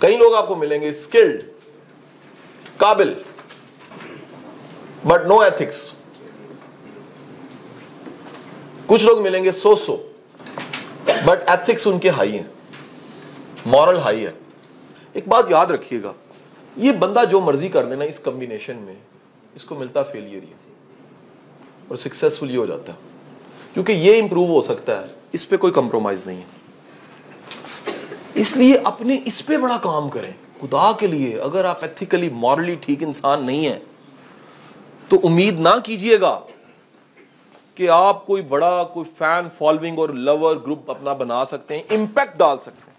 کئی لوگ آپ کو ملیں گے اسکلڈ, قابل, بٹ نو ایتھکس. کچھ لوگ ملیں گے سو بٹ ایتھکس ان کے ہائی ہیں, مورل ہائی ہے. ایک بات یاد رکھیے گا, یہ بندہ جو مرضی کر دینا اس کمبینیشن میں, اس کو ملتا فیلئر ہی ہے, اور سکسیسفل یہ ہو جاتا ہے, کیونکہ یہ امپروو ہو سکتا ہے, اس پہ کوئی کمپرومائز نہیں ہے. اس لیے اپنے اس پہ بڑا کام کریں خدا کے لیے. اگر آپ ایتھیکلی مورلی ٹھیک انسان نہیں ہیں تو امید نہ کیجئے گا کہ آپ کوئی بڑا کوئی فین فالوئنگ اور لور گروپ اپنا بنا سکتے ہیں, امپیکٹ ڈال سکتے ہیں.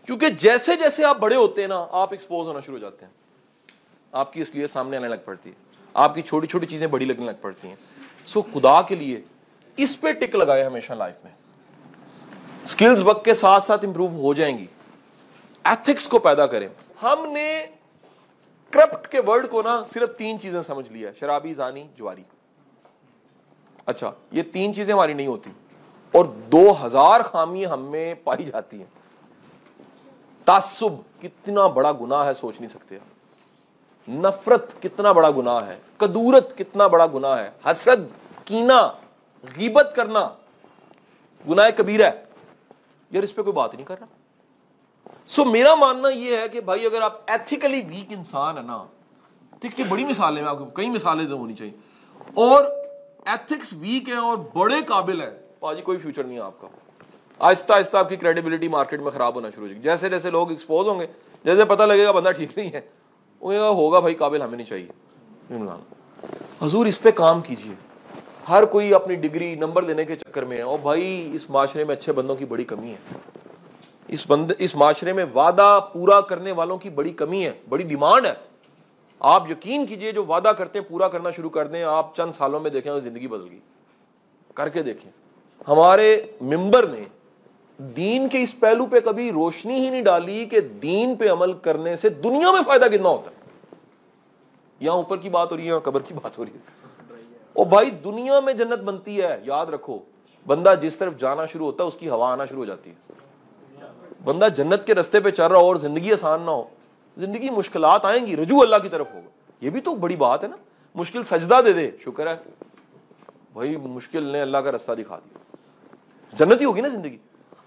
کیونکہ جیسے جیسے آپ بڑے ہوتے ہیں نا, آپ ایکسپوز ہونا شروع ہو جاتے ہیں, آپ کی اصلیت سامنے آنے لگ پڑتی ہے, آپ کی چھوٹی چھوٹی چیزیں بڑی لگنے لگ پڑتی ہیں. سو خدا کے لیے اس پہ ٹک لگائے ہمیشہ لائف میں. سکلز وقت کے ساتھ ساتھ امپروو ہو جائیں گی. ایتھکس کو پیدا کریں. ہم نے کرپٹ کے ورڈ کو نا صرف 3 چیزیں سمجھ لیا, شرابی, زانی, جواری. اچھا, یہ 3 چیزیں ہماری نہیں ہوتی, اور 2000 خامیاں ہم میں پائی جاتی ہیں. تعصب کتنا بڑا گناہ ہے سوچ نہیں سکتے آپ. نفرت کتنا بڑا گناہ ہے. کدورت کتنا بڑا گناہ ہے. حسد, کینہ, غیبت کرنا گناہ کبیرہ ہے. یار اس پہ کوئی بات نہیں کر رہا. سو میرا ماننا یہ ہے کہ بھائی اگر آپ ایتھیکلی ویک انسان ہے نا, دیکھیے بڑی مثالیں, میں آپ کو کئی مثالیں تو ہونی چاہیے, اور ایتھکس ویک ہیں اور بڑے قابل ہیں, باجی کوئی فیوچر نہیں ہے آپ کا. آہستہ آہستہ آپ کی کریڈیبلٹی مارکیٹ میں خراب ہونا شروع ہو جائے گی. جیسے جیسے لوگ ایکسپوز ہوں گے, جیسے پتہ لگے گا بندہ ٹھیک نہیں ہے, ہوگا بھائی قابل ہمیں نہیں چاہیے. حضور اس پہ کام کیجئے. ہر کوئی اپنی ڈگری نمبر لینے کے چکر میں ہے, اور بھائی اس معاشرے میں اچھے بندوں کی بڑی کمی ہے. اس معاشرے میں وعدہ پورا کرنے والوں کی بڑی کمی ہے, بڑی ڈیمانڈ ہے. آپ یقین کیجئے جو وعدہ کرتے ہیں پورا کرنا شروع کر دیں, آپ چند سالوں میں دیکھیں زندگی بدل گئی. کر کے دیکھیں. ہمارے ممبر نے دین کے اس پہلو پہ کبھی روشنی ہی نہیں ڈالی کہ دین پہ عمل کرنے سے دنیا میں فائدہ کتنا ہوتا ہے. یہاں اوپر کی بات ہو رہی ہے, یہاں قبر کی بات ہو رہی ہے. اور بھائی دنیا میں جنت بنتی ہے, یاد رکھو. بندہ جس طرف جانا شروع ہوتا ہے اس کی ہوا آنا شروع ہو جاتی ہے. بندہ جنت کے رستے پہ چل رہا ہو اور زندگی آسان نہ ہو, زندگی مشکلات آئیں گی, رجوع اللہ کی طرف ہوگا. یہ بھی تو بڑی بات ہے نا. مشکل سجدہ دے دے, شکر ہے بھائی مشکل نے اللہ کا رستہ دکھا دیا, جنت ہی ہوگی نا زندگی.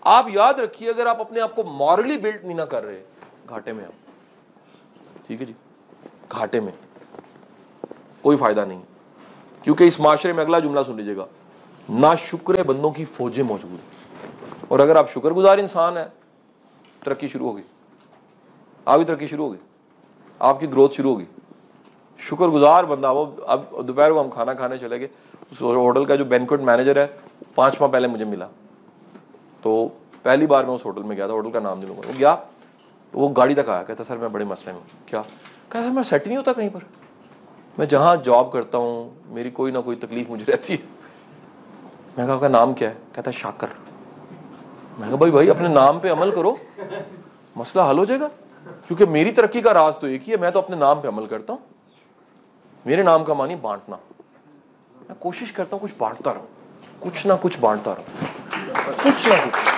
آپ یاد رکھیے اگر آپ اپنے آپ کو مورلی بلڈ نہیں نہ کر رہے, گھاٹے میں آپ. ٹھیک ہے جی, گھاٹے میں کوئی فائدہ نہیں. کیونکہ اس معاشرے میں اگلا جملہ سن لیجیے گا, ناشکر بندوں کی فوجیں موجود ہیں. اور اگر آپ شکر گزار انسان ہیں, ترقی شروع ہوگی, آپ کی ترقی شروع ہوگی, آپ کی گروتھ شروع ہوگی. شکر گزار بندہ, وہ اب دوپہر کو ہم کھانا کھانے چلے گئے, اس ہوٹل کا جو بینکوٹ مینیجر ہے 5 ماہ پہلے مجھے ملا. تو پہلی بار میں اس ہوٹل میں گیا تھا, ہوٹل کا نام نہیں لوں گا. وہ گیا تو وہ گاڑی تک آیا, کہتا سر میں بڑے مسئلے میں. کیا کہا؟ سر میں سیٹ نہیں ہوتا کہیں پر, میں جہاں جاب کرتا ہوں میری کوئی نہ کوئی تکلیف مجھے رہتی ہے. میں کہا نام کیا ہے؟ کہتا ہے شاکر. میں کہا بھائی اپنے نام پہ عمل کرو, مسئلہ حل ہو جائے گا. کیونکہ میری ترقی کا راز تو ایک ہی ہے, میں تو اپنے نام پہ عمل کرتا ہوں. میرے نام کا معنی بانٹنا. میں کوشش کرتا ہوں کچھ بانٹتا رہوں, کچھ نہ کچھ بانٹتا رہوں, کچھ نہ کچھ.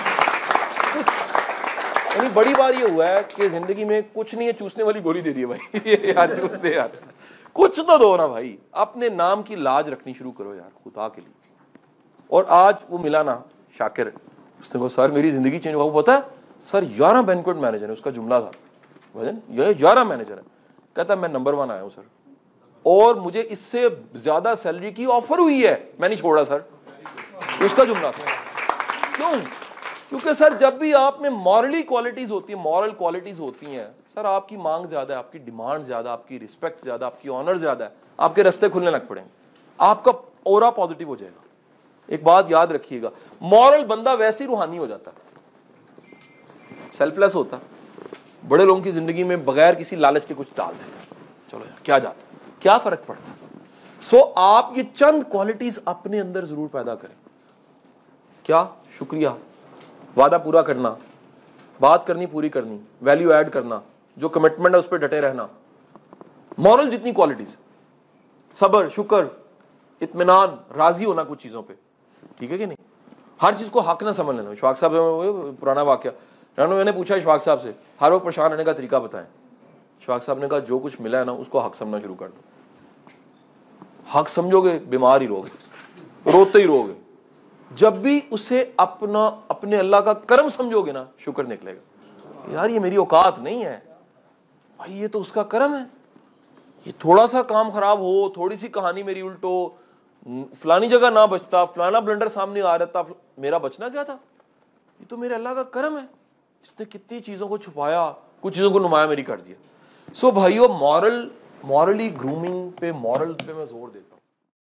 یعنی بڑی بار یہ ہوا ہے کہ زندگی میں کچھ نہیں ہے, چوسنے والی گولی دے دی ہے بھائی, یار چوس دے یار, کچھ تو دو نا بھائی. اپنے نام کی لاج رکھنی شروع کرو یار خدا کے لیے. اور آج وہ ملا نا شاکر, اس نے کہا سر میری زندگی چینج ہوا. وہ پتا ہے سر 11 بینکوٹ مینیجر ہے, اس کا جملہ تھا بھجن, یہ 11 مینیجر ہے. کہتا میں نمبر 1 آیا ہوں سر, اور مجھے اس سے زیادہ سیلری کی آفر ہوئی ہے, میں نہیں چھوڑا سر. اس کا جملہ تھا. کیوں؟ کیونکہ سر جب بھی آپ میں مورل کوالٹیز ہوتی ہیں سر, آپ کی مانگ زیادہ ہے, آپ کی ڈیمانڈ زیادہ, آپ کی رسپیکٹ زیادہ, آپ کی آنر زیادہ ہے, آپ کے رستے کھلنے لگ پڑیں گے, آپ کا اورا پازیٹیو ہو جائے گا. ایک بات یاد رکھیے گا, مورل بندہ ویسے ہی روحانی ہو جاتا ہے, سیلف لیس ہوتا. بڑے لوگوں کی زندگی میں بغیر کسی لالچ کے کچھ ڈال دیتا, چلو یار کیا جاتا, کیا فرق پڑتا. سو آپ یہ چند کوالٹیز اپنے اندر ضرور پیدا کریں. کیا؟ شکریہ, وعدہ پورا کرنا, بات کرنی پوری کرنی, ویلیو ایڈ کرنا, جو کمٹمنٹ ہے اس پہ ڈٹے رہنا. مورل جتنی کوالٹیز, صبر, شکر, اطمینان, راضی ہونا کچھ چیزوں پہ. ٹھیک ہے کہ نہیں؟ ہر چیز کو حق نہ سمجھ لینا. شواق صاحب پرانا واقعہ, میں نے پوچھا اشفاق صاحب سے ہر وقت پریشان رہنے کا طریقہ بتائیں. اشفاق صاحب نے کہا جو کچھ ملا ہے نا اس کو حق سمجھنا شروع کر دو. حق سمجھو گے بیمار ہی رہو گے, روتے ہی رہو گے. جب بھی اسے اپنے اللہ کا کرم سمجھو گے نا شکر نکلے گا. یار یہ میری اوقات نہیں ہے بھائی, یہ تو اس کا کرم ہے. یہ تھوڑا سا کام خراب ہو, تھوڑی سی کہانی میری الٹ ہو, فلانی جگہ نہ بچتا, فلانا بلنڈر سامنے آ رہتا, میرا بچنا کیا تھا؟ یہ تو میرے اللہ کا کرم ہے. اس نے کتنی چیزوں کو چھپایا, کچھ چیزوں کو نمایاں میری کر دیا. سو بھائیو, مورلی گرومنگ پہ, مورل پہ میں زور دیتا ہوں.